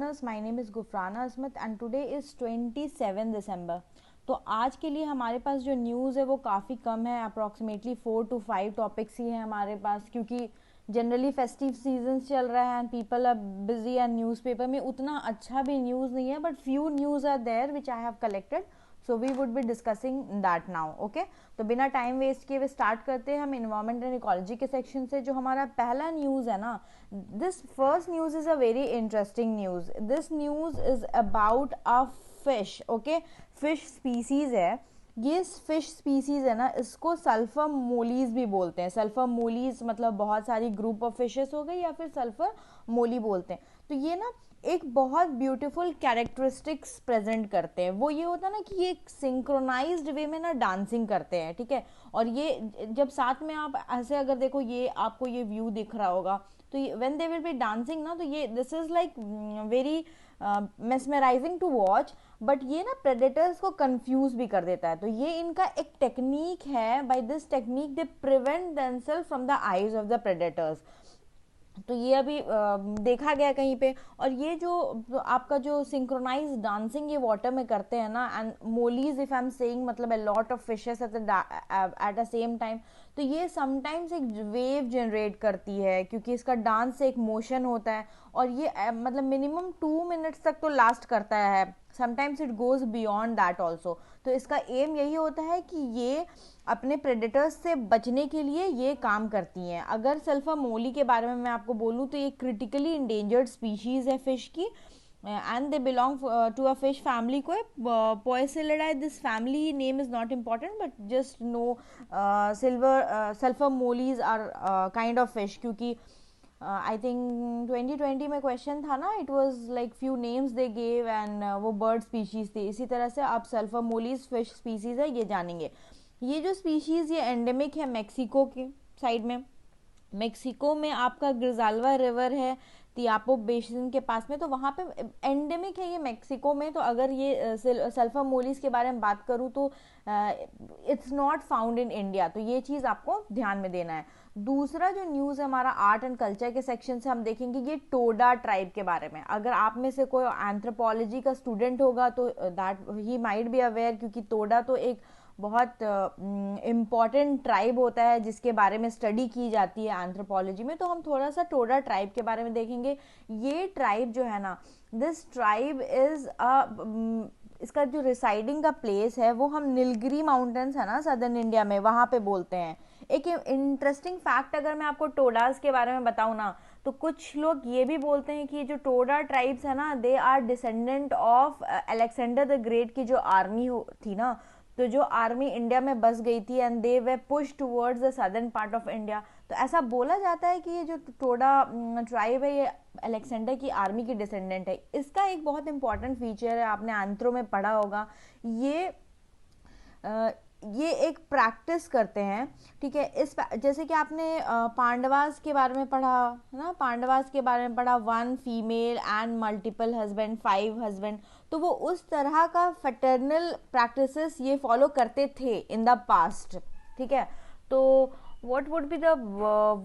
My name is गुफराना असमत and today is 27 दिसंबर। तो आज के लिए हमारे पास जो न्यूज़ है वो काफ़ी कम है, अप्रॉक्सीमेटली 4 to 5 टॉपिक्स ही हैं हमारे पास, क्योंकि जनरली फेस्टिव सीजन चल रहा है and people are busy and newspaper में उतना अच्छा भी न्यूज़ नहीं है, but few news are there which I have collected, so we would be discussing that now. Okay, तो बिना टाइम वेस्ट किए हुए स्टार्ट करते हैं हम इन्वायरमेंट एंड इकोलॉजी के सेक्शन से। जो हमारा पहला न्यूज़ है ना, this first news is a very interesting news. This news is about a fish. Okay, fish species है ये। फिश स्पीसीज़ है ना, इसको सल्फर मोलीज भी बोलते हैं। सल्फर मोलीज मतलब बहुत सारी ग्रुप ऑफ फिशेस हो गई, या फिर सल्फर मोली बोलते हैं। तो ये ना एक बहुत ब्यूटीफुल कैरेक्टरिस्टिक्स प्रेजेंट करते हैं। वो ये होता है ना कि ये एक सिंक्रोनाइज्ड वे में ना डांसिंग करते हैं, ठीक है। और ये जब साथ में आप ऐसे अगर देखो, ये आपको ये व्यू दिख रहा होगा, तो when they will be dancing ना, तो ये this is like very mesmerizing to watch. But ये ना प्रेडेटर्स को कंफ्यूज भी कर देता है। तो ये इनका एक टेक्निक है, by this technique they prevent themselves from the eyes of the predators. तो ये अभी देखा गया कहीं पे। और ये जो आपका जो सिंक्रोनाइज डांसिंग ये वाटर में करते हैं ना, and mollies if I am saying मतलब a lot of fishes at a same time, तो ये समटाइम्स एक वेव जनरेट करती है, क्योंकि इसका डांस से एक मोशन होता है। और ये मतलब मिनिमम 2 मिनट्स तक तो लास्ट करता है, sometimes it goes beyond that also. तो इसका एम यही होता है कि ये अपने प्रेडेटर्स से बचने के लिए ये काम करती हैं। अगर सल्फर मोली के बारे में मैं आपको बोलूँ, तो ये क्रिटिकली इंडेंजर्ड स्पीशीज़ है फिश की, and they belong to a fish family को Poeciliidae. This family name is not important, but just know sulphur mollies are kind of fish. क्योंकि आई थिंक 2020 में क्वेश्चन था ना, it was like few names they gave and वो bird species थी। इसी तरह से आप सल्फर मोलीज फिश स्पीशीज है, ये जानेंगे। ये जो स्पीशीज ये एंडेमिक है मेक्सिको के साइड में। मेक्सिको में आपका ग्रिजाल्वा रिवर है तियापो बेसिन के पास में, तो वहाँ पे एंडेमिक है ये मेक्सिको में। तो अगर ये सल्फर मोलीज के बारे में बात करूँ, तो it's not found in India. तो ये चीज़ आपको ध्यान में देना है। दूसरा जो न्यूज़ है हमारा आर्ट एंड कल्चर के सेक्शन से, हम देखेंगे ये टोडा ट्राइब के बारे में। अगर आप में से कोई एंथ्रोपोलॉजी का स्टूडेंट होगा तो that he might be aware, क्योंकि टोडा तो एक बहुत इम्पॉर्टेंट ट्राइब होता है जिसके बारे में स्टडी की जाती है एंथ्रोपोलॉजी में। तो हम थोड़ा सा टोडा ट्राइब के बारे में देखेंगे। ये ट्राइब जो है ना, दिस ट्राइब इज इसका जो रिसाइडिंग का प्लेस है वो हम नीलगिरी माउंटेन्स है ना सदर्न इंडिया में, वहाँ पे बोलते हैं। एक इंटरेस्टिंग फैक्ट अगर मैं आपको टोडास के बारे में बताऊँ ना, तो कुछ लोग ये भी बोलते हैं कि जो टोडा ट्राइब्स है ना, they are descendant of Alexander the Great की जो आर्मी थी ना। तो जो आर्मी इंडिया में बस गई थी and they way push towards the southern part of India. तो ऐसा बोला जाता है कि ये जो टोडा ट्राइब है ये अलेक्जेंडर की आर्मी की डिसेंडेंट है। इसका एक बहुत इंपॉर्टेंट फीचर है, आपने आंथ्रो में पढ़ा होगा, ये ये एक प्रैक्टिस करते हैं, ठीक है। इस जैसे कि आपने पांडवास के बारे में पढ़ा ना, पांडवास के बारे में पढ़ा, 1 female and multiple husband, 5 husband. तो वो उस तरह का फैटर्नल प्रैक्टिसेस ये फॉलो करते थे इन द पास्ट, ठीक है। तो what would be the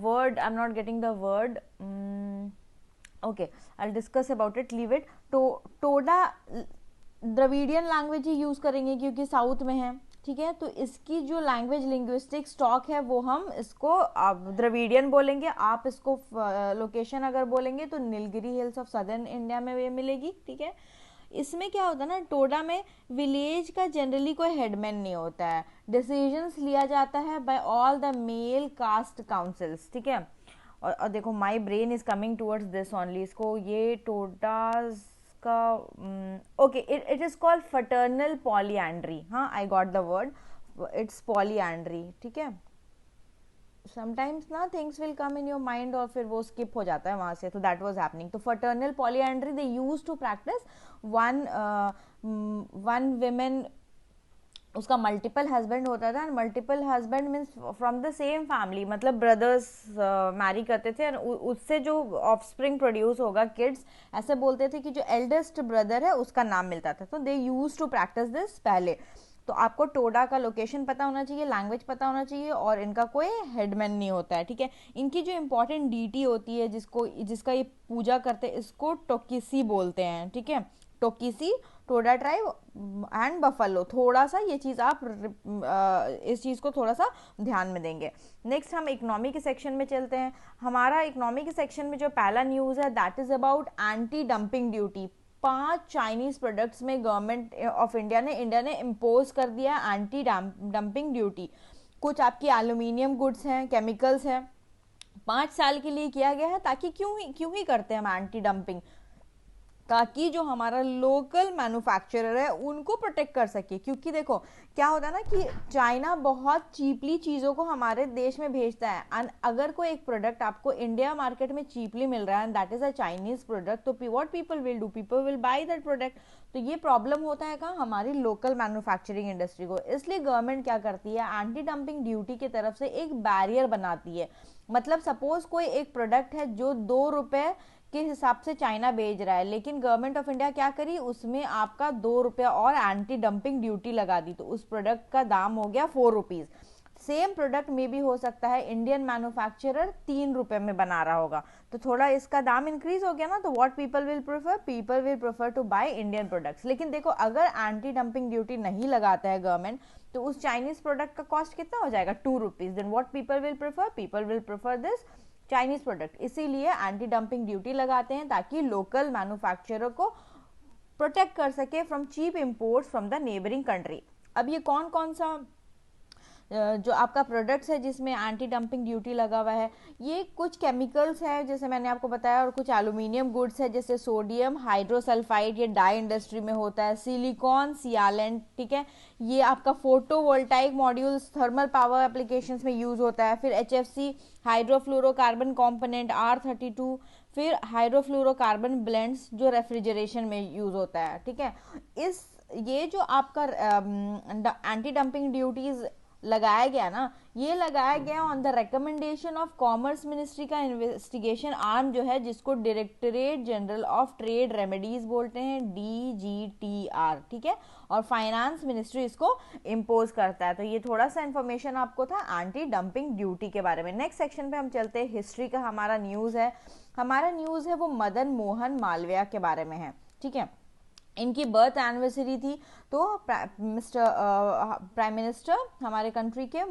word, I am not getting the word, okay I discuss about it, leave it. तो टोडा द्रविडियन लैंग्वेज ही यूज़ करेंगे क्योंकि साउथ में है, ठीक है। तो इसकी जो लैंग्वेज लिंग्विस्टिक स्टॉक है वो हम इसको द्रविडियन बोलेंगे। आप इसको लोकेशन अगर बोलेंगे तो Nilgiri hills of southern India में ये मिलेगी, ठीक है। इसमें क्या होता है ना, टोडा में विलेज का जनरली कोई हेडमैन नहीं होता है, डिसीजंस लिया जाता है by all the male caste councils, ठीक है। और देखो my brain is coming towards this only, इसको ये टोडाज का okay, it is called fraternal polyandry. हाँ, I got the word, it's polyandry, ठीक है। समटाइम्स ना things will come in your mind और फिर वो स्किप हो जाता है वहाँ से, तो दैट वाज हैपनिंग। तो fraternal polyandry they use to practice one women, उसका मल्टीपल हस्बैंड होता था। Multiple husband means from the same family, मतलब ब्रदर्स मैरी करते थे, उससे जो ऑफस्प्रिंग प्रोड्यूस होगा, किड्स, ऐसे बोलते थे कि जो एल्डेस्ट ब्रदर है उसका नाम मिलता था। तो दे यूज टू प्रैक्टिस दिस पहले। तो आपको टोडा का लोकेशन पता होना चाहिए, लैंग्वेज पता होना चाहिए, और इनका कोई हेडमैन नहीं होता है, ठीक है। इनकी जो इंपॉर्टेंट डीटी होती है जिसका ये पूजा करते हैं, इसको टोकिसी बोलते हैं, ठीक है। टोकिसी, टोडा ट्राइब एंड बफलो, थोड़ा सा ये चीज़ आप इस चीज़ को थोड़ा सा ध्यान में देंगे। नेक्स्ट हम इकोनॉमी के सेक्शन में चलते हैं। हमारा इकोनॉमी के सेक्शन में जो पहला न्यूज़ है that is about anti dumping duty. 5 Chinese products में गवर्नमेंट ऑफ इंडिया ने इम्पोज कर दिया एंटी डंपिंग ड्यूटी। कुछ आपकी एल्यूमिनियम गुड्स हैं, केमिकल्स हैं, 5 साल के लिए किया गया है। ताकि क्यों ही करते हैं हम एंटी डंपिंग, ताकि जो हमारा लोकल मैन्युफैक्चरर है उनको प्रोटेक्ट कर सके। क्योंकि देखो क्या होता है ना कि चाइना बहुत चीपली चीज़ों को हमारे देश में भेजता है, एंड अगर कोई एक प्रोडक्ट आपको इंडिया मार्केट में चीपली मिल रहा है and that is a Chinese product, तो what people will do, people will buy that product. तो ये प्रॉब्लम होता है कहाँ, हमारी लोकल मैन्युफैक्चरिंग इंडस्ट्री को। इसलिए गवर्नमेंट क्या करती है, एंटी डंपिंग ड्यूटी की तरफ से एक बैरियर बनाती है। मतलब सपोज कोई एक प्रोडक्ट है जो 2 रुपये के हिसाब से चाइना बेच रहा है, लेकिन गवर्नमेंट ऑफ इंडिया क्या करी, उसमें आपका 2 रुपया और एंटी डंपिंग ड्यूटी लगा दी, तो उस प्रोडक्ट का दाम हो गया 4 रुपीज़। सेम प्रोडक्ट में भी हो सकता है इंडियन मैन्युफैक्चरर 3 रुपए में बना रहा होगा, तो थोड़ा इसका दाम इंक्रीज हो गया ना। तो what people will prefer to buy Indian products. लेकिन देखो अगर एंटी डंपिंग ड्यूटी नहीं लगाता है गवर्नमेंट, तो उस चाइनीज प्रोडक्ट का कॉस्ट कितना हो जाएगा, 2 rupees. Then what people will prefer this Chinese product. इसीलिए एंटी डंपिंग ड्यूटी लगाते हैं ताकि लोकल मैन्युफैक्चरर को प्रोटेक्ट कर सके from cheap imports from the neighbouring country. अब ये कौन कौन सा जो आपका प्रोडक्ट्स है जिसमें एंटी डंपिंग ड्यूटी लगा हुआ है, ये कुछ केमिकल्स है जैसे मैंने आपको बताया, और कुछ एल्यूमिनियम गुड्स है जैसे सोडियम हाइड्रोसल्फाइड, ये डाई इंडस्ट्री में होता है, सिलिकॉन, सियालेंट, ठीक है। ये आपका photovoltaic modules, thermal power applications में यूज होता है। फिर HFC हाइड्रोफ्लोरोकार्बन कंपोनेंट, R32, फिर हाइड्रोफ्लोरोकार्बन ब्लेंड्स जो रेफ्रिजरेशन में यूज होता है, ठीक है। ये जो आपका एंटी डंपिंग ड्यूटीज लगाया गया ना, ये लगाया गया on the recommendation of commerce ministry का इन्वेस्टिगेशन आर्म जो है, जिसको directorate general of trade remedies बोलते हैं, DGTR, ठीक है। और फाइनेंस मिनिस्ट्री इसको इम्पोज करता है। तो ये थोड़ा सा इन्फॉर्मेशन आपको था एंटी डंपिंग ड्यूटी के बारे में। नेक्स्ट सेक्शन पे हम चलते हैं, हिस्ट्री का हमारा न्यूज़ है वो मदन मोहन मालवीय के बारे में है, ठीक है। इनकी बर्थ एनिवर्सरी थी, तो प्राइम मिनिस्टर हमारे कंट्री के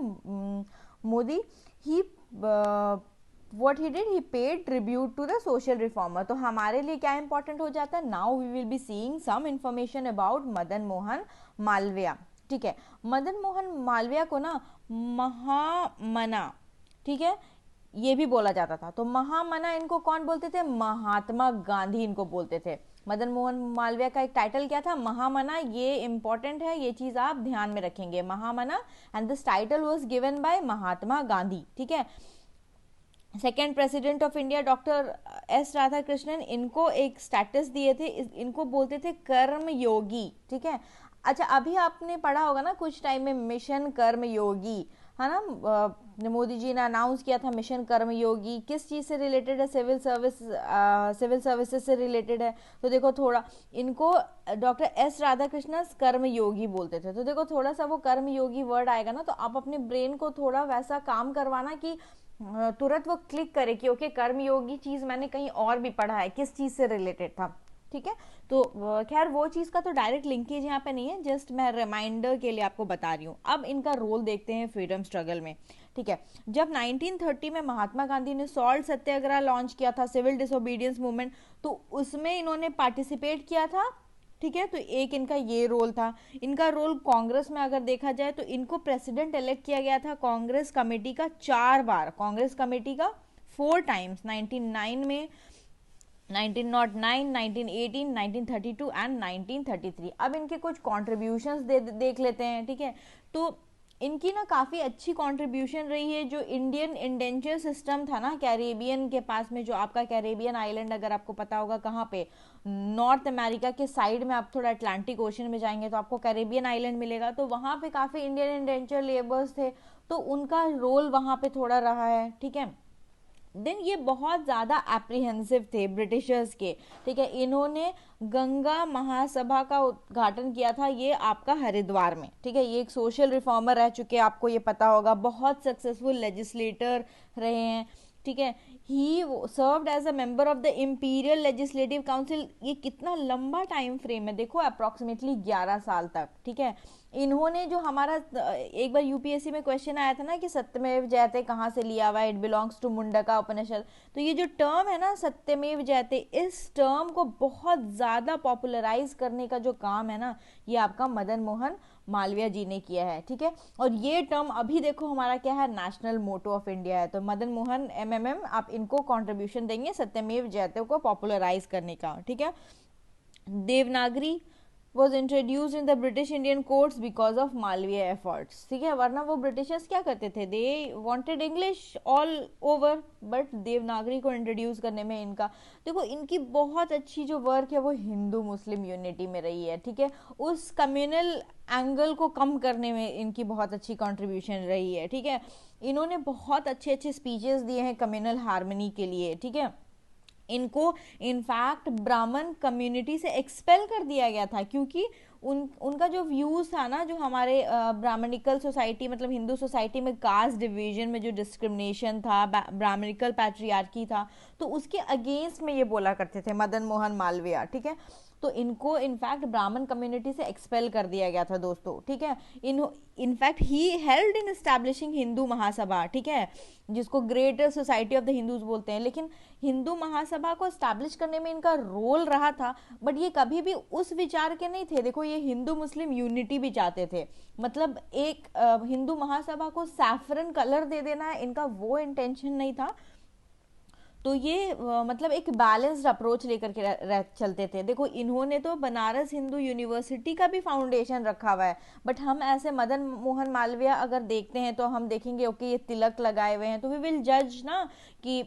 Modi, he what he did, he paid tribute to the social reformer. तो हमारे लिए क्या इंपॉर्टेंट हो जाता है, now we will be seeing some information about Madan Mohan Malviya, ठीक है। मदन मोहन मालवीय को ना महामना, ठीक है, ये भी बोला जाता था। तो महामना इनको कौन बोलते थे, महात्मा गांधी इनको बोलते थे। मदन मोहन मालवीय का एक टाइटल क्या था, महामना। ये इंपॉर्टेंट है, ये चीज आप ध्यान में रखेंगे, Mahamana, and this title was given by Mahatma Gandhi, ठीक है। Second president of India doctor S Radhakrishnan, इनको एक स्टेटस दिए थे, इनको बोलते थे कर्म योगी, ठीक है। अच्छा, अभी आपने पढ़ा होगा ना कुछ टाइम में मिशन कर्म योगी, है ना, मोदी जी ने अनाउंस किया था मिशन कर्म योगी। किस चीज़ से रिलेटेड है, सिविल सर्विसेज से रिलेटेड है। तो देखो थोड़ा इनको डॉक्टर S राधाकृष्णन कर्म योगी बोलते थे। तो देखो थोड़ा सा वो कर्म योगी वर्ड आएगा ना, तो आप अपने ब्रेन को थोड़ा वैसा काम करवाना कि तुरंत वो क्लिक करे कि ओके कर्म योगी चीज़ मैंने कहीं और भी पढ़ा है, किस चीज़ से रिलेटेड था, ठीक है। तो खैर वो चीज़ का तो डायरेक्ट लिंकेज यहाँ पे नहीं है, जस्ट मैं रिमाइंडर के लिए आपको बता रही हूँ। अब इनका रोल देखते हैं फ्रीडम स्ट्रगल में, ठीक है। जब 1930 में महात्मा गांधी ने सॉल्ट सत्याग्रह लॉन्च किया था, सिविल डिसोबीडियंस मूवमेंट, तो उसमें इन्होंने पार्टिसिपेट किया था, ठीक है। तो एक इनका ये रोल था। इनका रोल कांग्रेस में अगर देखा जाए तो इनको प्रेसिडेंट इलेक्ट किया गया था कांग्रेस कमेटी का 4 बार, कांग्रेस कमेटी का 4 टाइम्स, 1909 में, 1909, 1918, 1932 एंड 1933। अब इनके कुछ कॉन्ट्रीब्यूशंस देख लेते हैं, ठीक है। तो इनकी ना काफ़ी अच्छी कंट्रीब्यूशन रही है। जो इंडियन इंडेंचर सिस्टम था ना कैरेबियन के पास में, जो आपका कैरेबियन आइलैंड अगर आपको पता होगा कहाँ पे, नॉर्थ अमेरिका के साइड में, आप थोड़ा अटलांटिक ओशन में जाएंगे तो आपको कैरेबियन आइलैंड मिलेगा। तो वहाँ पे काफ़ी इंडियन इंडेंचर लेबर्स थे, तो उनका रोल वहाँ पे थोड़ा रहा है, ठीक है। देन ये बहुत ज़्यादा एप्रीहेंसिव थे ब्रिटिशर्स के, ठीक है। इन्होंने गंगा महासभा का उद्घाटन किया था, ये आपका हरिद्वार में, ठीक है। ये एक सोशल रिफॉर्मर रह चुके हैं, आपको ये पता होगा, बहुत सक्सेसफुल लेजिस्लेटर रहे हैं, ठीक है। He served as a member of the Imperial Legislative Council. ये कितना लंबा टाइम फ्रेम है देखो, अप्रोक्सीमेटली 11 साल तक, ठीक है। इन्होंने जो हमारा एक बार यूपीएससी में क्वेश्चन आया था ना कि सत्यमेव जयते कहाँ से लिया हुआ है, इट बिलोंग्स टू मुंडका उपनिषद। तो ये जो टर्म है ना सत्यमेव जयते, इस टर्म को बहुत ज़्यादा पॉपुलराइज करने का जो काम है ना, ये आपका मदन मोहन मालवीय जी ने किया है, ठीक है। और ये टर्म अभी देखो हमारा क्या है, नेशनल मोटो ऑफ इंडिया है। तो मदन मोहन एमएमएम, आप इनको कंट्रीब्यूशन देंगे सत्यमेव जयते को पॉपुलराइज करने का, ठीक है। Devanagari was introduced in the British Indian courts because of Malviya efforts, ठीक है। वरना वो ब्रिटिशर्स क्या करते थे, they wanted English all over, but Devanagari को इंट्रोड्यूस करने में इनका, देखो इनकी बहुत अच्छी जो वर्क है वो हिंदू मुस्लिम यूनिटी में रही है, ठीक है। उस कम्युनल एंगल को कम करने में इनकी बहुत अच्छी कंट्रीब्यूशन रही है, ठीक है। इन्होंने बहुत अच्छे अच्छे स्पीचेस दिए हैं कम्युनल हार्मनी के लिए, ठीक है। इनको इनफैक्ट ब्राह्मण कम्युनिटी से एक्सपेल कर दिया गया था, क्योंकि उनका जो व्यूज था ना, जो हमारे ब्राह्मणिकल सोसाइटी मतलब हिंदू सोसाइटी में कास्ट डिवीजन में जो डिस्क्रिमिनेशन था, ब्राह्मणिकल पैट्रियार्की था, तो उसके अगेंस्ट में ये बोला करते थे मदन मोहन मालवीय, ठीक है। तो इनको इनफैक्ट ब्राह्मण कम्युनिटी से एक्सपेल कर दिया गया था दोस्तों, ठीक है। In fact he held in establishing Hindu Mahasabha, ठीक है, जिसको greater society of the Hindus बोलते हैं। लेकिन हिंदू महासभा को एस्टैब्लिश करने में इनका रोल रहा था, बट ये कभी भी उस विचार के नहीं थे, देखो ये हिंदू मुस्लिम यूनिटी भी चाहते थे, मतलब एक हिंदू महासभा को सैफरन कलर दे देना है, इनका वो इंटेंशन नहीं था। तो ये मतलब एक बैलेंस्ड अप्रोच लेकर के चलते थे। देखो इन्होंने तो बनारस हिंदू यूनिवर्सिटी का भी फाउंडेशन रखा हुआ है, बट हम ऐसे मदन मोहन मालवीय अगर देखते हैं तो हम देखेंगे ओके ये तिलक लगाए हुए हैं, तो वी विल जज ना कि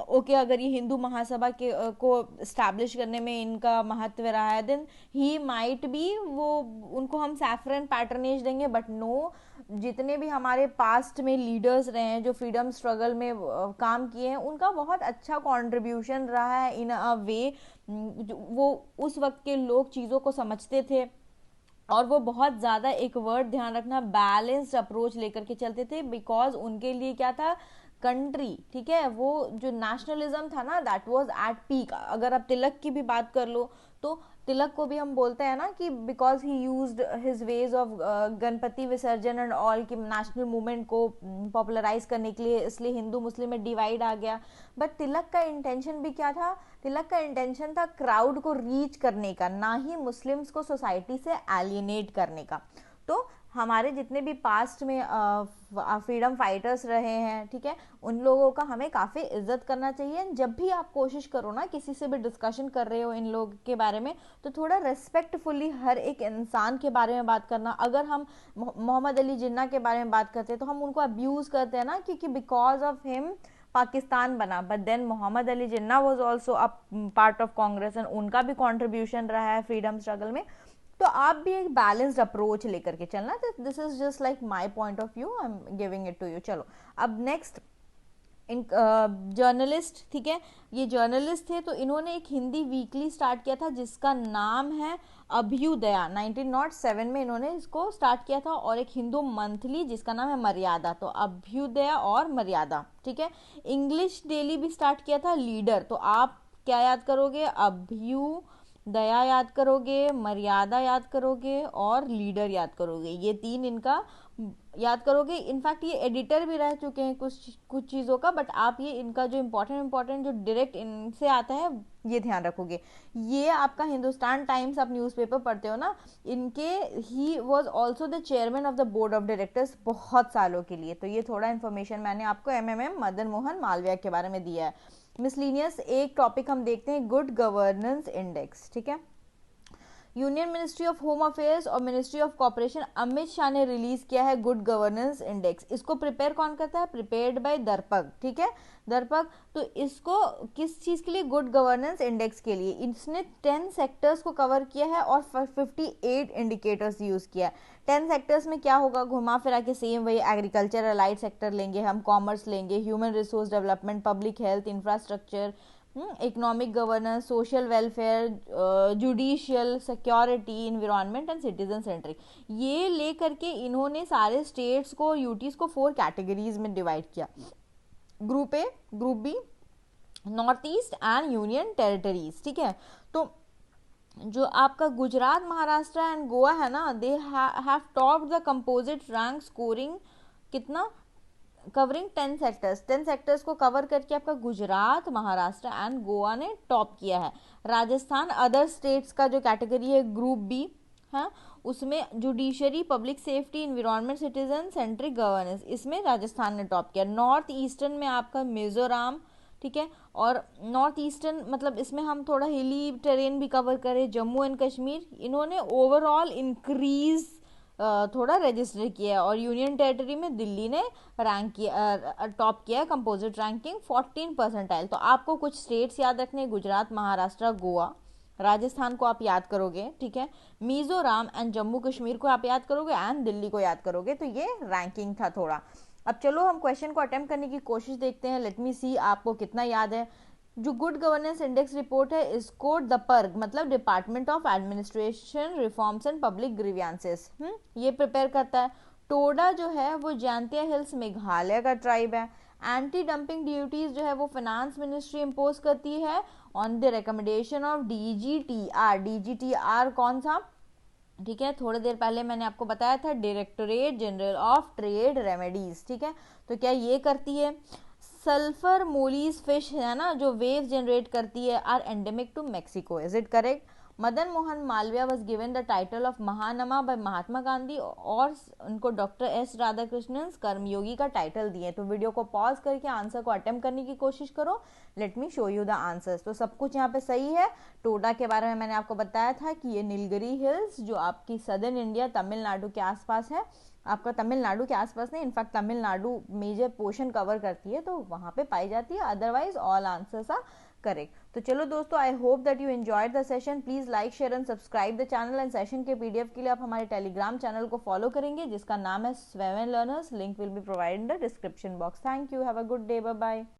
ओके अगर ये हिंदू महासभा के को स्टैब्लिश करने में इनका महत्व रहा है, देन ही माइट बी वो उनको हम सैफरन पैटर्नेज देंगे, बट नो, जितने भी हमारे पास्ट में लीडर्स रहे हैं जो फ्रीडम स्ट्रगल में काम किए हैं, उनका बहुत अच्छा कंट्रीब्यूशन रहा है इन अ वे। वो उस वक्त के लोग चीज़ों को समझते थे, और वो बहुत ज़्यादा, एक वर्ड ध्यान रखना, बैलेंस्ड अप्रोच लेकर के चलते थे, बिकॉज उनके लिए क्या था, कंट्री, ठीक है। वो जो नेशनलिज्म था ना, दैट वाज एट पीक। अगर आप तिलक की भी बात कर लो तो तिलक को भी हम बोलते हैं ना कि because he used his ways of Ganpati विसर्जन एंड ऑल, की नेशनल मूवमेंट को पॉपुलराइज करने के लिए, इसलिए हिंदू मुस्लिम में डिवाइड आ गया। बट तिलक का इंटेंशन भी क्या था, तिलक का इंटेंशन था क्राउड को रीच करने का, ना ही मुस्लिम्स को सोसाइटी से एलियनेट करने का। तो हमारे जितने भी पास्ट में फ्रीडम फाइटर्स रहे हैं, ठीक है, उन लोगों का हमें काफ़ी इज्जत करना चाहिए। जब भी आप कोशिश करो ना, किसी से भी डिस्कशन कर रहे हो इन लोग के बारे में, तो थोड़ा रेस्पेक्टफुली हर एक इंसान के बारे में बात करना। अगर हम मोहम्मद अली जिन्ना के बारे में बात करते हैं तो हम उनको अब्यूज़ करते हैं ना, क्योंकि बिकॉज ऑफ हिम पाकिस्तान बना, but then Mohammad Ali Jinnah was also a part of Congress, and उनका भी कंट्रीब्यूशन रहा है फ्रीडम स्ट्रगल में। तो आप भी एक बैलेंस्ड अप्रोच लेकर के चलना। This is just like my point of view, I am giving it to you. चलो अब नेक्स्ट, इन जर्नलिस्ट, ठीक है, ये जर्नलिस्ट थे, तो इन्होंने एक हिंदी वीकली स्टार्ट किया था जिसका नाम है अभ्युदया। 1907 में इन्होंने इसको स्टार्ट किया था, और एक हिंदू मंथली जिसका नाम है मर्यादा। तो अभ्युदया और मर्यादा, ठीक है। इंग्लिश डेली भी स्टार्ट किया था लीडर। तो आप क्या याद करोगे, दया याद करोगे, मर्यादा याद करोगे, और लीडर याद करोगे। ये तीन इनका याद करोगे। इनफैक्ट ये एडिटर भी रह चुके हैं कुछ चीज़ों का, बट आप ये इनका जो इम्पोर्टेंट जो डायरेक्ट इनसे आता है ये ध्यान रखोगे। ये आपका हिंदुस्तान टाइम्स, आप न्यूज़पेपर पढ़ते हो ना, इनके he was also the chairman of the board of directors बहुत सालों के लिए। तो ये थोड़ा इन्फॉर्मेशन मैंने आपको एमएमएम मदन मोहन मालवीय के बारे में दिया है। मिसलिनियस एक टॉपिक हम देखते हैं, गुड गवर्नेंस इंडेक्स, ठीक है। Union ministry of home affairs और ministry of corporation, Amit Shah ने रिलीज किया है गुड गवर्नेंस इंडेक्स। इसको प्रिपेयर कौन करता है? प्रिपेयर्ड बाय दर्पग, ठीक है, दर्पग। तो इसको किस चीज के लिए? गुड गवर्नेंस इंडेक्स के लिए। इसने 10 सेक्टर्स को कवर किया है और 58 इंडिकेटर्स यूज किया है। 10 सेक्टर्स में क्या होगा? घुमा फिरा के सेम वही, एग्रीकल्चर, अलाइड सेक्टर लेंगे हम, कॉमर्स लेंगे, human resource development, public health, infrastructure, economic governance, social welfare, judicial, security, environment and citizen centric. ये लेकर के इन्होंने सारे स्टेट्स को, यूटीज को 4 कैटेगरीज में डिवाइड किया। Group A, group B, North East and union territories, ठीक है। तो जो आपका गुजरात, महाराष्ट्र एंड गोवा है ना, they have topped the composite rank scoring कितना? Covering 10 sectors. 10 सेक्टर्स को कवर करके आपका गुजरात, महाराष्ट्र एंड गोवा ने टॉप किया है। राजस्थान, अदर स्टेट्स का जो कैटेगरी है ग्रुप बी है, उसमें judiciary, public safety, environment, citizen centric governance, इसमें राजस्थान ने टॉप किया। नॉर्थ ईस्टर्न में आपका मिजोरम, ठीक है, और नॉर्थ ईस्टर्न मतलब इसमें हम थोड़ा हिली टेरेन भी कवर करें, जम्मू एंड कश्मीर, इन्होंने ओवरऑल इंक्रीज थोड़ा रजिस्टर किया है। और यूनियन टेरिटरी में दिल्ली ने रैंक किया, टॉप किया है कंपोजिट रैंकिंग 14 परसेंटाइल। तो आपको कुछ स्टेट्स याद रखने, गुजरात, महाराष्ट्र, गोवा, राजस्थान को आप याद करोगे, ठीक है, मिजोरम एंड जम्मू कश्मीर को आप याद करोगे एंड दिल्ली को याद करोगे। तो ये रैंकिंग था थोड़ा। अब चलो हम क्वेश्चन को अटेम्प्ट करने की कोशिश देखते हैं। लेट मी सी आपको कितना याद है। जो गुड गवर्नेंस इंडेक्स रिपोर्ट है इसको DPERG मतलब department of administration reforms and public grievances ये प्रिपेयर करता है। टोडा जो है वो जैंतिया हिल्स मेघालय का ट्राइब है। एंटी डंपिंग ड्यूटीज जो है वो फाइनेंस मिनिस्ट्री इम्पोज करती है on the recommendation of DGTR। DGTR कौन सा? ठीक है, थोड़ी देर पहले मैंने आपको बताया था, directorate general of trade remedies, ठीक है। तो क्या ये करती है? सल्फर मोलीज फिश है ना, जो वेव जनरेट करती है, are endemic to Mexico. Is it correct? Madan Mohan Malviya was given the title of Mahamana by Mahatma Gandhi और उनको डॉक्टर एस राधाकृष्णन कर्मयोगी का टाइटल दिए। तो वीडियो को पॉज करके आंसर को अटेम्प्ट करने की कोशिश करो। Let me show you the answers. तो सब कुछ यहाँ पे सही है। टोडा के बारे में मैंने आपको बताया था कि ये नीलगिरी हिल्स जो आपकी सदर्न इंडिया, तमिलनाडु के आसपास है, आपका तमिलनाडु के आसपास नहीं, in fact Tamil Nadu major portion cover करती है, तो वहां पे पाई जाती है। Otherwise all answers are correct. तो चलो दोस्तों, I hope that you enjoyed the session. Please like, share and subscribe the channel. And session के PDF के लिए आप हमारे टेलीग्राम चैनल को फॉलो करेंगे जिसका नाम है SWAYAM learners. Link will be provided in the description box. Thank you, have a good day, bye bye.